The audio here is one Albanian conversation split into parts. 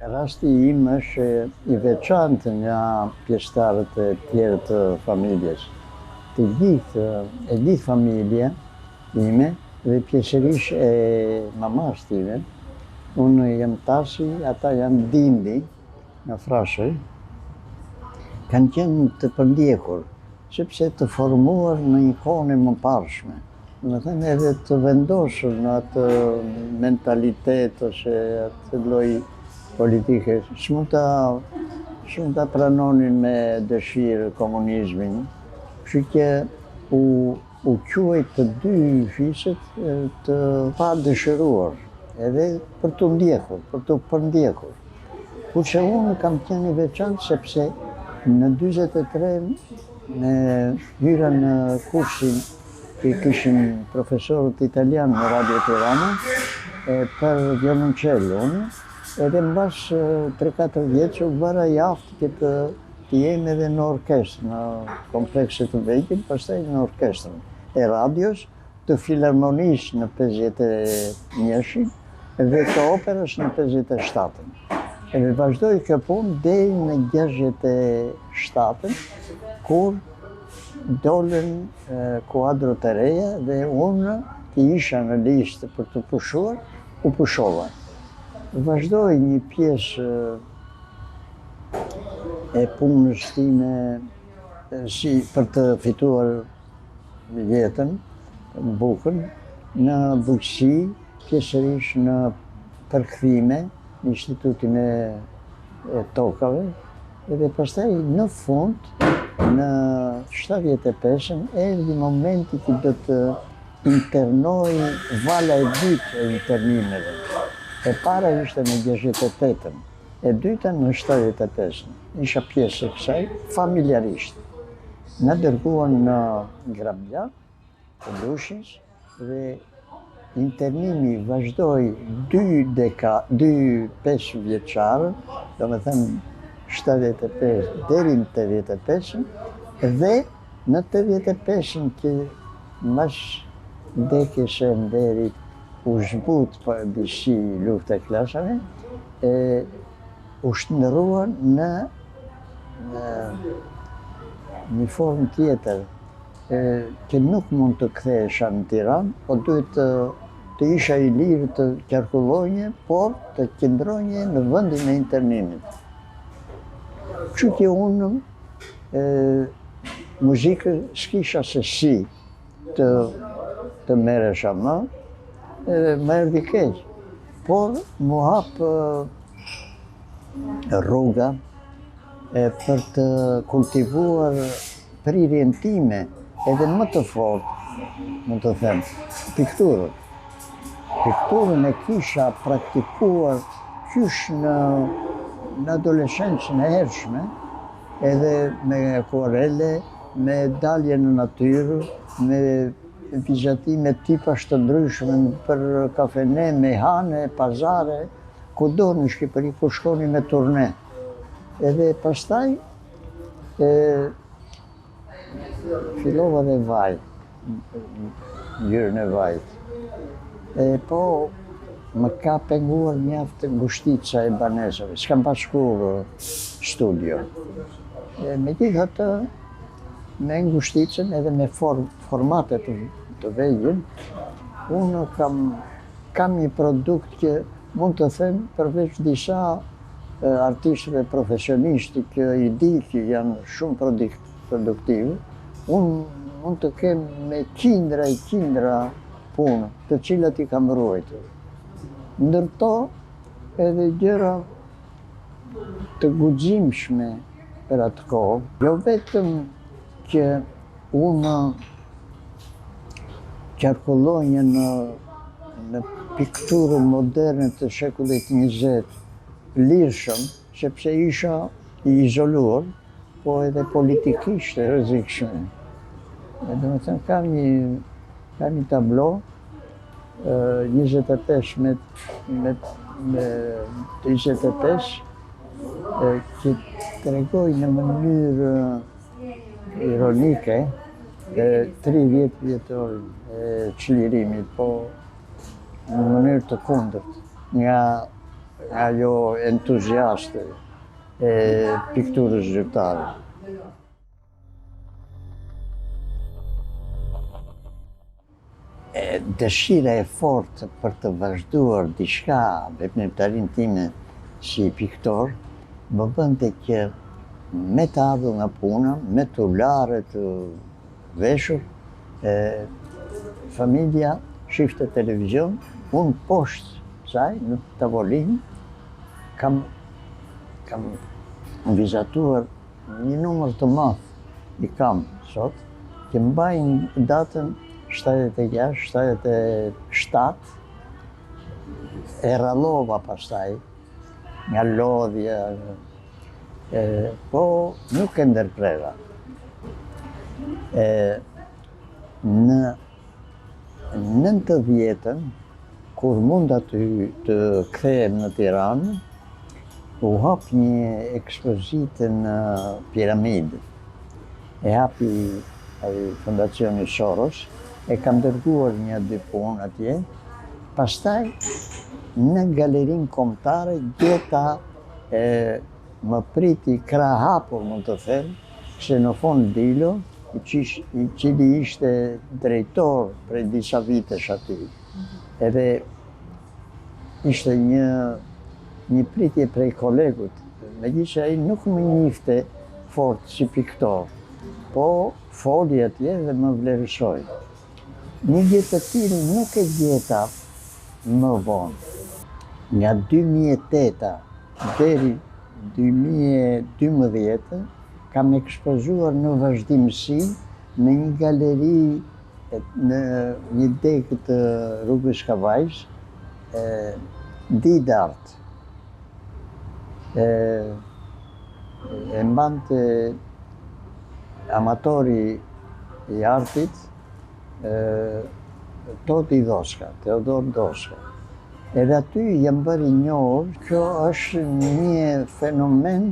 Rasti im është I veçantë nga pjesëtarët e tjerë të familjes. E gjithë familja ime dhe pjesërisht e mamas time, unë jam tasi, ata janë dindi nga Frashëri, kanë qenë të përndjekur, sepse të formuar në një kohën e mëparshme. Më thënë edhe të vendosur në atë mentalitet ose atë lloj politike, s'mund ta pranonin me dëshirë komunizmin, kështu që u quajt të dy fiset të padëshiruar, edhe për të ndjekur, për të përndjekur. Kurse unë kam qenë I veçantë sepse në 43 me hyra në kursin që kishim profesorët italian në Radio Tirana për violoncello, edhe mbas 3-4 vjeç u bëra I aftë që të jem edhe në orkestrë, në komplekset të vegjël, pastaj në orkestrën e radios, të filharmonisë në 51-shin dhe të operës në 57-ën. Edhe vazhdoi kjo punë deri në 67-ën, kur dolën kuadrot e reja dhe unë që isha në listë për të pushuar, u pushova. Vazhdoi një pjesë e punës time si për të fituar jetën, bukën, në bujqësi, pjesërisht në përkthime, në Institutin e Tokave, edhe pastaj në fund, në 75-ën, erdhi momenti që do të internoj vala e dytë e internimeve. E para ishte në 68-ën, e dyta në 75-ën. Isha pjesë e kësaj, familjarisht. Na dërguan në Grabja, të Lushnjës, dhe internimi vazhdoi 5 vjeçare, domethënë 75 deri në 85-ën, dhe në 85-ën që mbas vdekjes së Enderit u zhbut për disi luftë e klasave, u shndërruan në një formë tjetër, që nuk mund të kthehesha në Tiranë, po duhet të isha I lirë të qarkullonje, por të qëndronje në vendin e internimit. Kështu që unë muzikën s'kisha se si të merresha më, më erdhi keq, por mu hap rruga për të kultivuar prirjen time, edhe më të fortë, mund të them, pikturën. Pikturën e kisha praktikuar qysh në adoleshencën e hershme, edhe me akuarele, me dalje në natyrë, me vizatime tipash të ndryshme për kafene, mehane, pazare, kudo në Shqipëri ku shkoni me turne. Edhe pastaj fillova dhe vaj, ngjyrën e vajt. Po më ka penguar mjaft ngushtica e banesave, s'kam pas shkuar studio. Megjithatë, me ngushticën edhe me formate të vegjël, unë kam një produkt që mund të them përveç disa artistëve profesionistë që I di që janë shumë produktivë, unë mund të kem me qindra punë, të cilat I kam ruajtur. Ndërto edhe gjëra të guximshme për atë kohë, jo vetëm që unë qarkullonja në pikturën moderne të shekullit 20, lirshëm, sepse isha I izoluar, po edhe politikisht e rrezikshme. Domethënë kam një tablo 25 me 25 që tregoj në mënyrë ironike 30 vjetor e çlirimit, po në mënyrë të kundërt, nga ajo entuziaste e pikturës zyrtare. Dëshira e fortë për të vazhduar diçka veprimtarinë time si piktor, më bënte që me të ardhur nga puna, me të larë të veshur, familja shifte televizion, unë poshtë saj, në tavolinë, kam vizatuar një numër të madh i kam sot, që mbajnë datën 76, 77, e rallova pastaj, nga lodhja, po nuk e ndërprera. Në 90-ën, kur munda të kthehem në Tiranë, u hap një ekspozitë në Piramidë. E hapi Fondacioni Soros, e kam dërguar një dy punë atje. Pastaj, në galerinë kombëtare, gjeta më priti krah hapur, mund të them, Xenofon Dilo, i cili ishte drejtor prej disa vitesh aty. Edhe ishte një pritje prej kolegut, megjithëse ai nuk më njihte fort si piktor, po foli atje dhe më vlerësoi. Një gjë të tillë nuk e gjeta më vonë. Nga 2008 deri 2012 kam ekspozuar në vazhdimësi në një galeri në një degë të rrugës Kavajës, Didart. E mbante amatori i artit, Toti Doska, Teodor Doska. Edhe aty jam bërë i njohur, kjo është një fenomen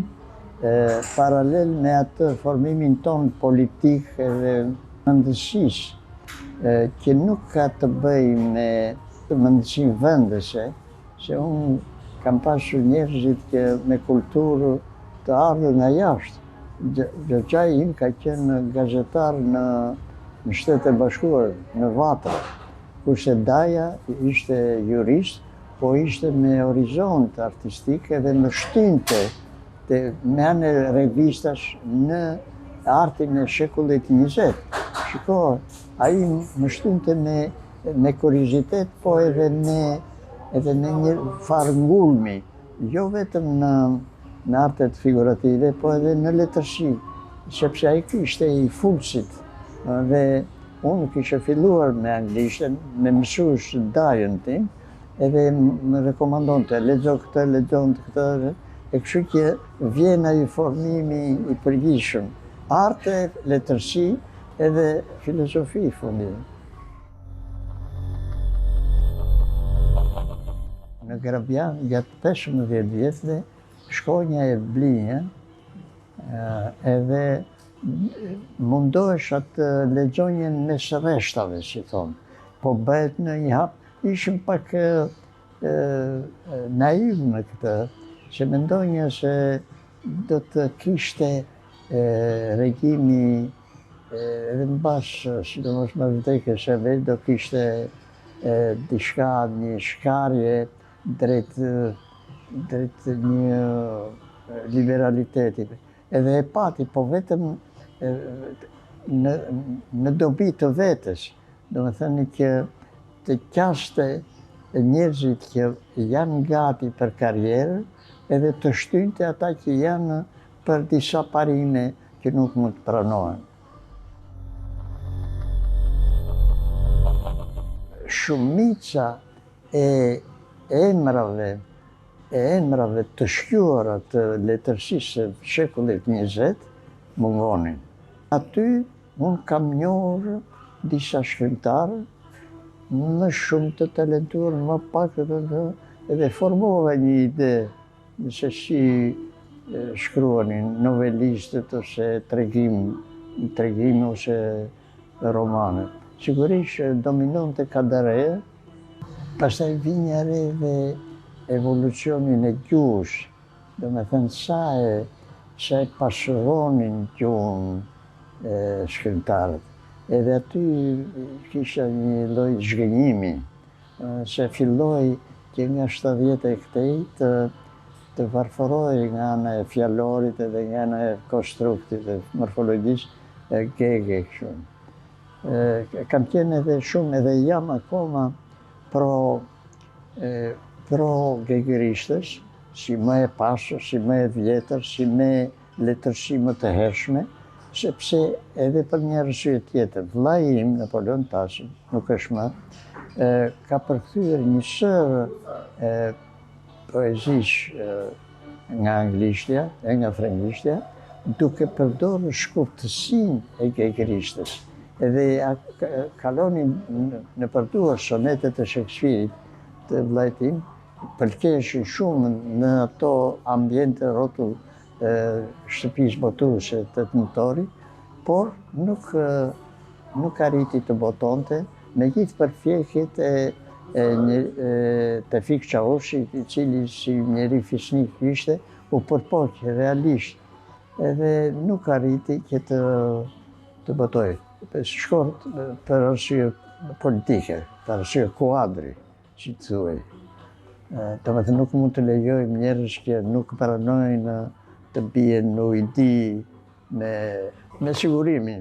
paralel me atë formimin ton politik dhe mendësisë, që nuk ka të bëjë me mendësinë vendese, se unë kam pasur njerëzit me kulturë të ardhur nga jashtë. Gjogjai im ka qenë gazetar në Shtetet e Bashkuara, në Vatra, kurse Daja ishte jurist, po ishte me horizont artistik edhe më shtynte me anë revistash në artin e shekullit 20. Shiko, ai më shtynte me kuriozitet, po edhe me një farë ngulmi, jo vetëm në artet figurative, po edhe në letërsi, sepse ai ishte i fulsit. Dhe unë kishe filluar me anglishten, me mësues Dajën tim, edhe më rekomandonte, lexo këtë, këtë, e kështu që vjen ai formimi i përgjithshëm, arte, letërsi edhe filozofi fundit. Në Grabian, gjatë 15 vjetëve, shkonja e blinja, edhe mundohesha të lexonjen mes rreshtave, si thonë. Po bëhet në një hap, ishim pak naiv në këtë, që mendonja se do të kishte regjimi edhe mbas, sidomos më vdekjes së vet, do kishte diçka, një shkarje drejt një liberaliteti. Edhe e pati, po vetëm në dobi të vetes, do me thënë që të qaste njerëzit që janë gati për karrierë, edhe të shtynte ata që janë për disa parime që nuk mund të pranohen. Shumica e emrave të shkruara të letërsisë së shekullit 20 mungonin. Aty unë kam njohur disa shkrimtarë, më shumë të talentuar, më pak edhe formova një ide se si shkruanin novelistët ose tregime ose romane. Sigurisht dominonte Kadare, pastaj Vinja Re dhe evolucionin e gjuhës, do me thënë sa e pasuronin gjuhën shkrimtarët. Edhe aty kisha një lloj zhgënjimi, se filloi që nga 70 e këtej të varfëroi nga ana e fjalorit edhe nga ana e konstruktit dhe morfologjisë gege kështu. Kam qenë edhe shumë, edhe jam akoma pro gegeristës, si më e pasur, si më e vjetër, si me letërsi më të hershme, sepse edhe për një arsye tjetër, vllai im, Napoleon Tasi, nuk është më, ka përkthyer një sër poezish nga anglishtja e nga frenglishtja, duke përdorur shkurtësinë e gegeristës. Edhe kalonin në përduar sonetet e Shakespeare-it të vllait tim, pëlqeshin shumë në ato ambiente rrotull shtëpisë botuese të motorit, por nuk arriti të botonte, megjithë përpjekjet e Tevfik Çavushi, i cili si njeri fisnik ishte, u përpoq realisht, edhe nuk arriti që të botojë. Shkort për arsye politike, për arsye kuadri, si të thuaj. Domethënë nuk mund të lejojmë njerëz që nuk pranojnë të bien në ujdi me sigurimin.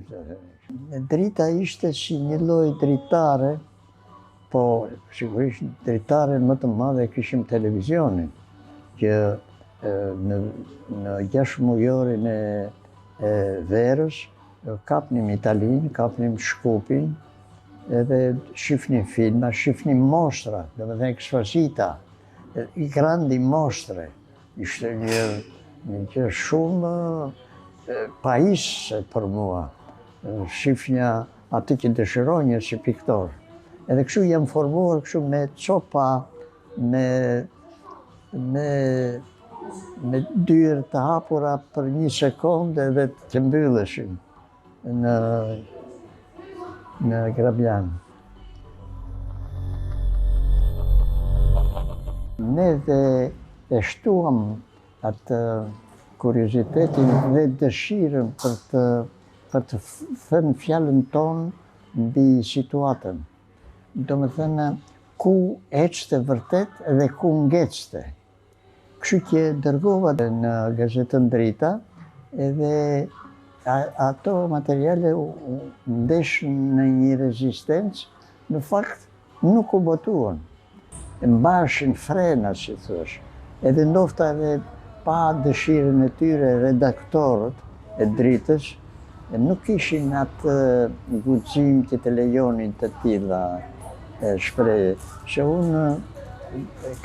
Drita ishte si një lloj dritare, po sigurisht dritare më të madhe kishim televizionin, që në 6 mujorin e verës kapnim Italinë, kapnim Shkupin, edhe shifnim filma, shifnim mostra, do me thënë Exposita, i grandi mostre. Ishte një gjë shumë pajisë për mua. Shifnja aty që dëshironja si piktor. Edhe kështu jam formuar kështu me copa, me dyrë të hapura për 1 sekondë edhe të mbylleshin në Grabjan. Ne e shtuam atë kuriozitetin dhe dëshirën për të thënë fjalën tonë mbi situatën. Do me thënë, ku ecte vërtet dhe ku ngecte. Kështu që dërgova në gazetën Drita, edhe ato materiale ndeshën në një rezistencë, në fakt nuk u botuan. Mbashin frena, si thush. Edhe ndofta edhe pa dëshirën e tyre redaktorët e Dritës, nuk ishin atë guxim që të lejonin të tilla shprehje. Se unë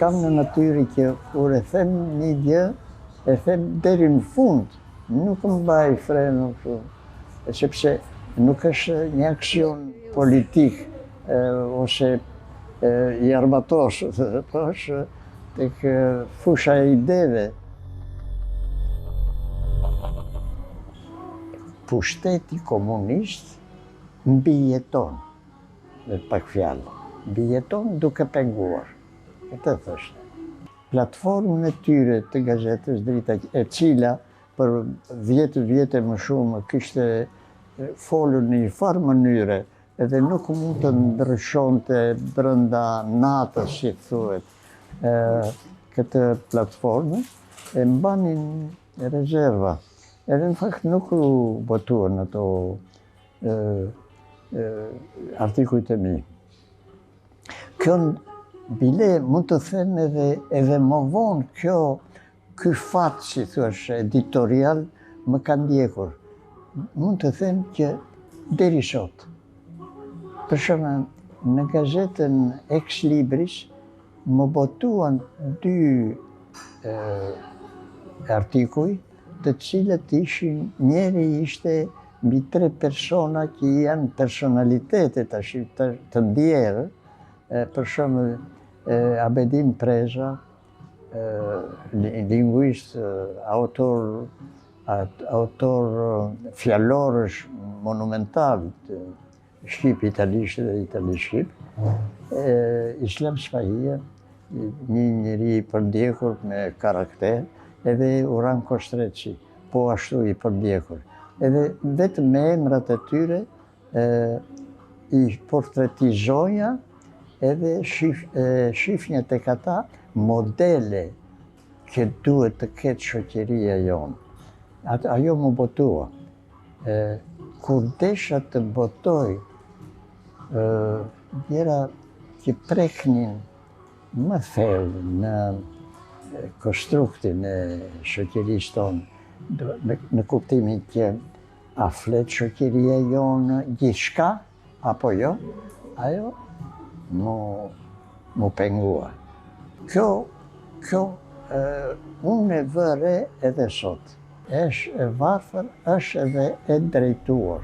kam në natyrë që kur e them një gjë, e them deri në fund, nuk mbaj freno kështu, sepse nuk është një aksion politik ose i armatos, po është tek fusha e ideve. Pushteti komunist mbijeton, me pak fjalë, mbijeton duke penguar. Këtë thështë. Platformën e tyre të gazetës Drita, e cila për 10 vjetë më shumë kishte folur në një farë mënyre, edhe nuk mund të ndryshonte brenda natës, si thuhet, këtë platformë, e mbanin rezerva. Edhe në fakt nuk u botuan ato artikujt e mi. Kjo bile mund të them edhe më vonë ky fat, si thuash, editorial më ka ndjekur. Mund të them që deri sot. Për shembull, në gazetën Ex Libris më botuan 2 artikuj, të cilët ishin, njeri ishte mbi 3 persona që janë personalitetet të ndjerë, për shembull Abedin Preza, linguist, autor fjalorësh monumental të Shqip, Italisht dhe Italisht Shqip, Islam Spahia, një njeri i përdjekur me karakter, edhe Uran Kostreci, po ashtu i përdjekur. Edhe vetëm me emrat e tyre i portretizoja edhe shifnja tek ata modele që duhet të ketë shoqëria jonë. Ajo më botua. Kur desha të botoj, gjëra që preknin më thellë në konstruktin e shoqërisë tonë, në kuptimin që a flet shoqëria jonë gjithçka apo jo, ajo mu pengua. Kjo unë e vëre edhe sot. Është e varfër, është edhe e drejtuar.